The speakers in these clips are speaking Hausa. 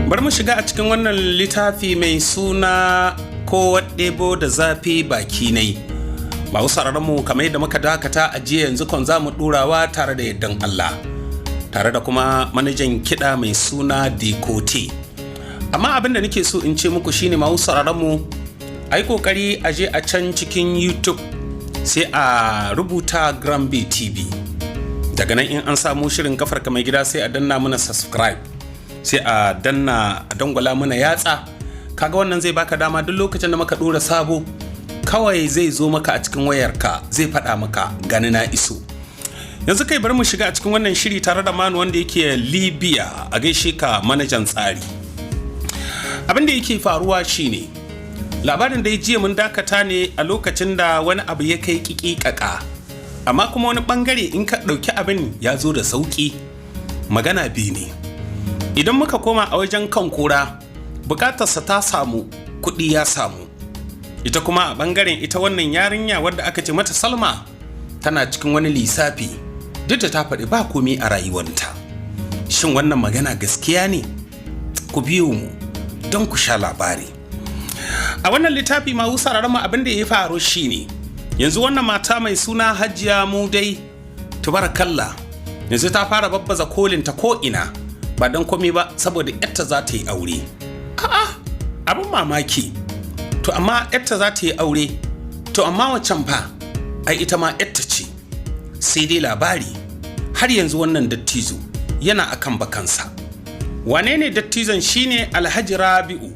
Bar mu shiga a cikin wannan littafi mai suna KOWAYADEBO da ZAFI baki nai. Ba usararren mu kamar yadda muka dakata a jiya, yanzu kan za mu ɗorawa tare da yardan Allah, tare da kuma manajan kiɗa mai suna Dekote. Amma abin da nake so in ce muku shine ma usararren mu ai kokari a je a can cikin YouTube sai a rubuta Grande B TV. Daga nan in an samu shirin kafarka mai gida sai a danna mana subscribe, sai a danna a dangwala mana yatsa. Kaga wannan zai baka dama duk lokacin da muka dora sabo kawai zai zo maka a cikin wayarka, zai faɗa maka gani na iso. Yanzu kai bari mu shiga a cikin wannan shiri tare da Manu wanda yake Libya. A gaishe ka manajan tsari. Abin da yake faruwa shine labarin da ya jiya mun dakata ne a lokacin da wani abu ya kai kikikaka, amma kuma wani bangare in ka ɗauki abin ya zo da sauki. Magana biyu ne. Idan muka koma a wajen kan kura, bukatarsa ta samu, kuɗi ya samu. Ita kuma a bangaren ita wannan yarinya wadda aka ce mata Salma tana cikin wani lissafi, duk da ta faɗi ba komai a rayuwanta. Shin wannan magana gaskiya ne? Ku biyo mu don ku sha labari. A wannan littafi ma wusararren mu abin da ya faru shine yanzu wannan mata mai suna Hajiya Mudai tubarakallah yanzu ta fara babbaza kolinta ko ina, ba don komai ba saboda yarta za ta yi aure. A'a, abin mamaki. To amma yarta za ta yi aure, to amma wacan fa ai ita ma yarta ce. Sai dai labari har yanzu wannan dattijo yana akan bakansa. Wane ne dattizon? Shine Alhaji Rabi'u,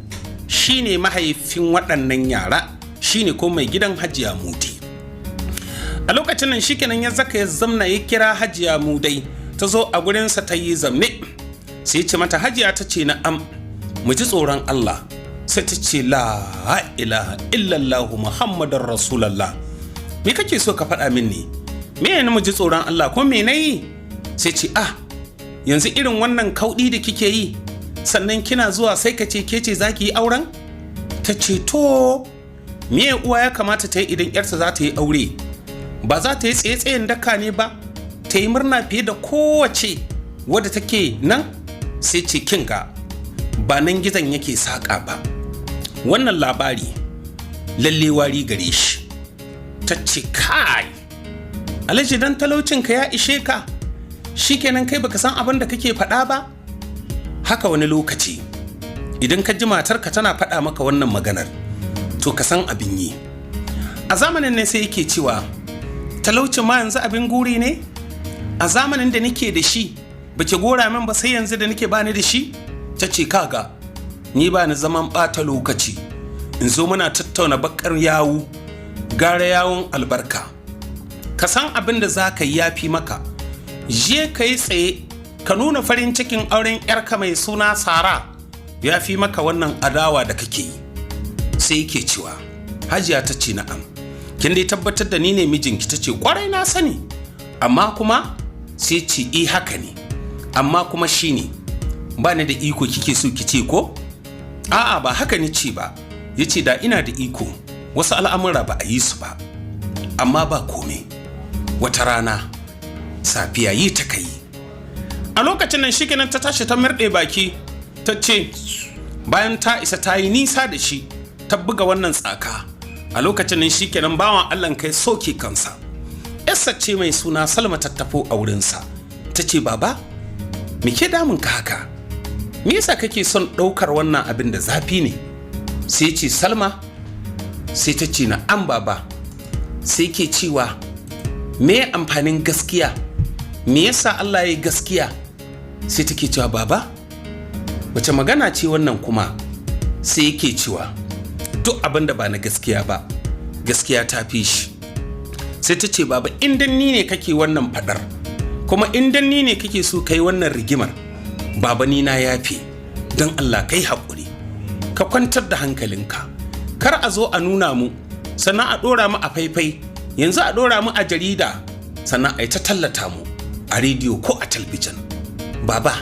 shine mahaifin waɗannan yara, shine ko mai gidan Hajiya Mudai. A lokacin nan shikenan ya zaka ya zamna ya kira Hajiya Mudai ta zo a gurinsa ta yi zamne. Sai ce mata Hajiya, ta ce na'am, mu ji tsoron Allah. Sai ta ce la ilaha illallah Muhammadar Rasulallah. Me kake so ka faɗa min ne? Me ne mu ji tsoron Allah ko me nayi? Sai ce yanzu irin wannan kauɗi da kike yi sannan kina zuwa sai ka ce ke ce zaki yi auren? Ta ce to me uwa ya kamata ta yi idan yarta za ta yi aure? Ba za ta yi tsaye-tsayen daka ne ba, ta yi murna fiye da kowace wadda take nan? Sai ce kinga ba nan gizon yake saƙa ba, wannan labari lalle wari gare shi. Ta ce kai Alhaji, dan talaucinka ya ishe ka, shikenan kai baka san abin da kake faɗa ba? Haka wani lokaci idan ka ji matarka tana faɗa maka wannan maganar, to ka san abin yi. A zamanin ne sai yake cewa talaucin ma yanzu abin guri ne? A zamanin da nake da shi baki gora min ba sai yanzu da nake bani da shi? Ta ce kaga ni ba ni zaman ɓata lokaci in zo muna tattauna bakar yawu gara yawun albarka. Ka san abin da za ka yi yafi maka. Je ka yi tsaye ka nuna farin cikin auren yarka mai suna Sara, ya fi maka wannan adawa da kake yi. Sai yake cewa Hajiya, ta ce na'am, kin dai tabbatar da ni ne mijinki? Ta ce kwarai na sani, amma kuma sai ce haka ne, amma kuma shine ba ni da iko kike so kice ko? A'a, ba haka ni ce ba. Yace da ina da iko wasu al'amura ba a yi su ba, amma ba komai, wata rana safiya yi ta kai. A lokacin nan shikenan ta tashi ta mirɗe baki, ta ce bayan ta isa ta yi nisa da shi ta buga wannan tsaka. A lokacin nan shikenan bawan Allah kai soke kansa. Yarsa ce mai suna Salma ta tafo a wurinsa. Ta ce baba, me ke damun ka haka? Me yasa kake son ɗaukar wannan abin da zafi ne? Sai ce Salma. Sai ta ce na'am baba. Sai ke cewa me amfanin gaskiya? Me yasa Allah ya yi gaskiya? Sai take cewa baba, wace magana ce wannan kuma? Sai yake cewa duk abin da ba na gaskiya ba, gaskiya ta fi shi. Sai ta ce baba, in dan ni ne kake wannan fadar, kuma in dan ni ne kake so kai wannan rigimar, baba ni na yafe, don Allah kai haƙuri, ka kwantar da hankalinka, kar a zo a nuna mu sannan a ɗora mu a faifai, yanzu a ɗora mu a jarida, sannan a yi ta tallata mu a rediyo ko a talbijin. Baba,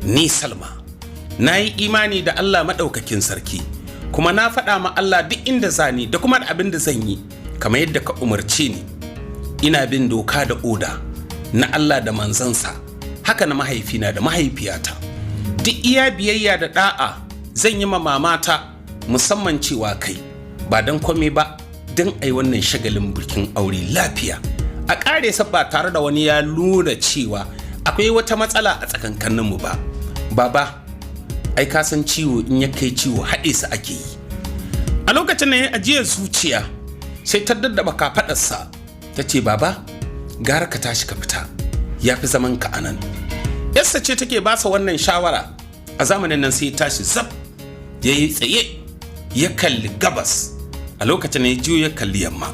ni Salma na yi imani da Allah maɗaukakin sarki, kuma na faɗa ma Allah duk inda zani da kuma abin da zan yi kamar yadda ka umarce ni. Ina bin doka da oda na Allah da manzansa, haka na mahaifina da mahaifiyata. duk iya biyayya da da'a zan yi ma mamata, musamman cewa kai ba don kome ba don ai wannan shagalin bikin aure lafiya a ƙare sa ba tare da wani ya nuna cewa akwai wata matsala a tsakankaninmu ba. Baba, ai ka san ciwo in ya kai ciwo haɗe su ake yi. A lokacin da ya ajiyar zuciya sai ta daddaba kafaɗarsa ta ce, baba, gara ka tashi ka fita, ya fi zaman ka anan. Yarsa ce take basa wannan shawara. A zamanin nan sai ya tashi zab, ya yi tsaye, ya kalli gabas. A lokacin da ya jiyo ya kalli yamma.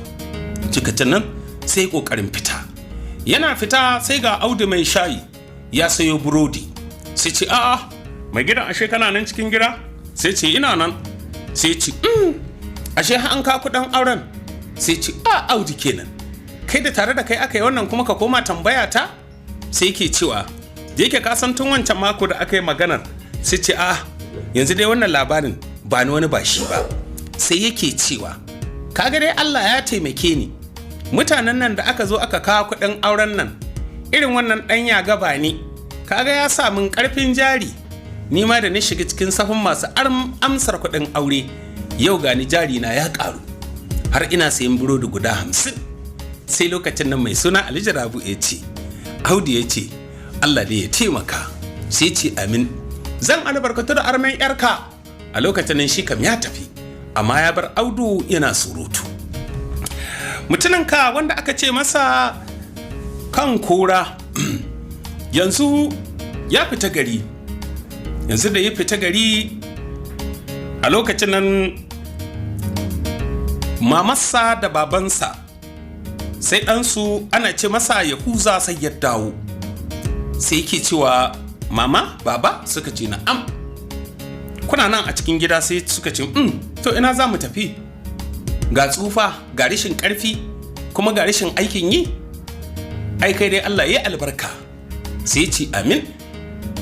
Cikacin nan sai ƙoƙarin fita. Yana fita sai ga Audu mai shayi ya sayo burodi. Sai ce, a'a, mai gidan ashe kana nan cikin gida? Sai ce, ina nan. Sai ce, ashe an ka kuɗin auren? Sai ce, a Audu kenan, kai da tare da kai aka yi wannan kuma ka koma tambaya ta? Sai ke cewa, da yake ka san tun wancan mako da aka yi maganar. Sai ce, a yanzu dai wannan labarin ba ni wani ba shi ba. Sai yake cewa, kaga dai Allah ya taimake ni, mutanen nan da aka zo aka kawo kuɗin auren nan irin wannan ɗan ya gaba ne, kaga ya sa min ƙarfin jari, ni ma da ni shiga cikin safin masu amsar kuɗin aure, yau gani jari na ya ƙaru har ina sayan burodi guda 50. Sai lokacin nan mai suna Alhaji Rabu ya ce, Audu ya ce, Allah da ya taimaka. Sai ce, amin, zan albarkatu da armen yarka. A lokacin nan shi kam ya tafi, amma ya bar Audu yana surutu. Mutumin ka wanda aka ce masa kan kura yanzu ya fita gari. Yanzu da ya fita gari, a lokacin nan mamarsa da babansa sai ɗansu ana ce masa Yahuza sai ya dawo. Sai yake cewa, mama, baba, suka ce na'am. Kuna nan a cikin gida? Sai suka ce, to ina za mu tafi? Ga tsufa, ga rashin ƙarfi, kuma ga rashin aikin yi. Ai kai dai Allah ya albarka. Sai ce amin.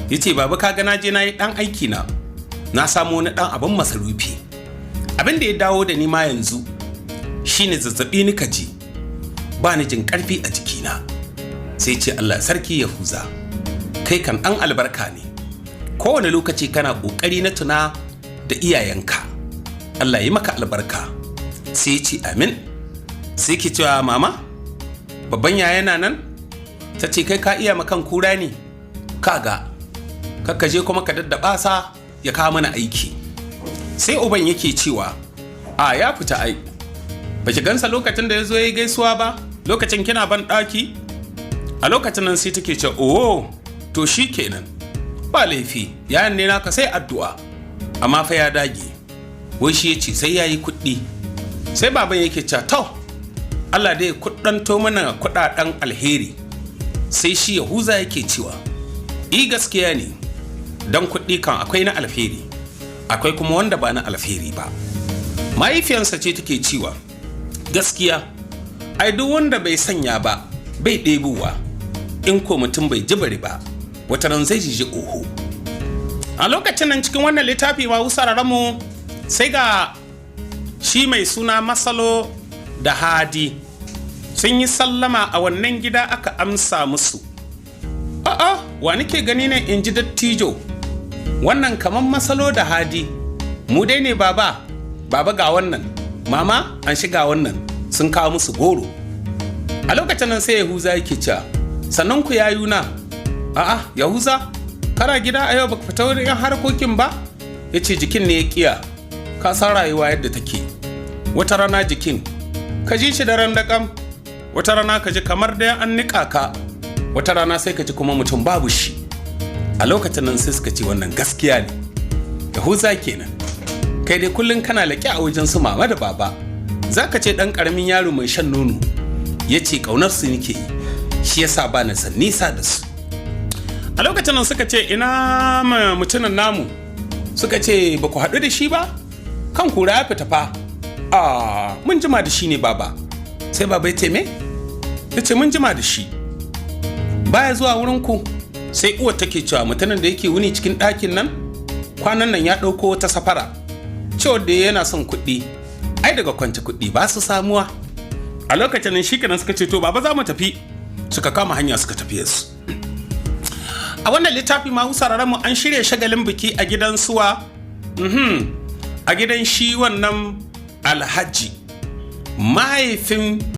Ya ce, baba, kaga na je na yi ɗan aiki na samu wani ɗan abin masarufi. Abin da ya dawo da ni ma yanzu shine zazzaɓi ni kaji, ba ni jin ƙarfi a jikina. Sai ce, Allah sarki Yahuza, kai kan ɗan albarka ne, kowane lokaci kana ƙoƙari na tuna da iyayenka. Allah yi maka albarka. Sai ce amin. Sai ke cewa, mama, babban yaya na nan? Ta ce, kai ka iya makan kura ne? Kaga, kakka je kuma ka daddaɓa sa ya kawo mana aiki. Sai uban yake cewa, a ya fita ai, ba ki gansa lokacin da ya zo ya yi gaisuwa ba, lokacin kina ban ɗaki? A lokacin nan sai take ce, oh, to shi kenan, ba laifi, yayan ne naka sai addu'a, amma fa ya dage, wai shi ya ce sai ya yi kuɗi. Sai baban yake ce, to, Allah dai kuɗanto mana kuɗaɗen alheri. Sai shi Yahuza yake cewa, gaskiya ne, don kuɗi kan akwai na alheri, akwai kuma wanda ba na alheri ba. Mahaifiyarsa ce take cewa, gaskiya, ai duk wanda bai sanya ba bai ɗebowa, in ko mutum bai jibari ba wata ran zai jiji oho. A lokacin nan cikin wannan littafi ma mu sai ga shi mai suna Masalo da Hadi sun yi sallama a wannan gida, aka amsa musu. A'a, wa nake gani ne, in ji dattijo, wannan kaman Masalo da Hadi, mu dai ne baba, baba ga wannan, mama an shiga wannan, sun kawo musu goro. A lokacin nan sai Yahuza yake cewa, sannan ku yayuna. A'a, Yahuza, kana gida a yau baka fita wurin harkokin ba? Ya ce, jikin ne ya kiya, ka san rayuwa yadda take. Wata rana jikin ka ji shi da randakam, wata rana ka ji kamar da an niƙa ka, wata rana sai ka ji kuma mutum babu shi. A lokacin nan sai suka ce, wannan gaskiya ne. Yahuza kenan, kai dai kullum kana laƙi a wajen su mama da baba, za ka ce ɗan ƙaramin yaro mai shan nono. Ya ce, ƙaunar su nake yi, shi yasa ba na san nisa da su. A lokacin nan suka ce, ina mutumin namu? Suka ce, ba ku haɗu da shi ba? Kan kura ya fita fa. Mun jima da shi ne baba. Sai baba ya ce, me? Ya ce, mun jima da shi, baya zuwa wurin ku. Sai uwar take cewa, mutumin da yake wuni cikin ɗakin nan kwanan nan ya ɗauko wata safara, cewa da yana son kuɗi, ai daga kwance kuɗi ba su samuwa. A lokacin nan shikenan suka ce, to baba za mu tafi. Suka kama hanya suka tafi su. a wannan littafi ma mu an shirya shagalin biki a gidan suwa a gidan shi wannan alhaji mahaifin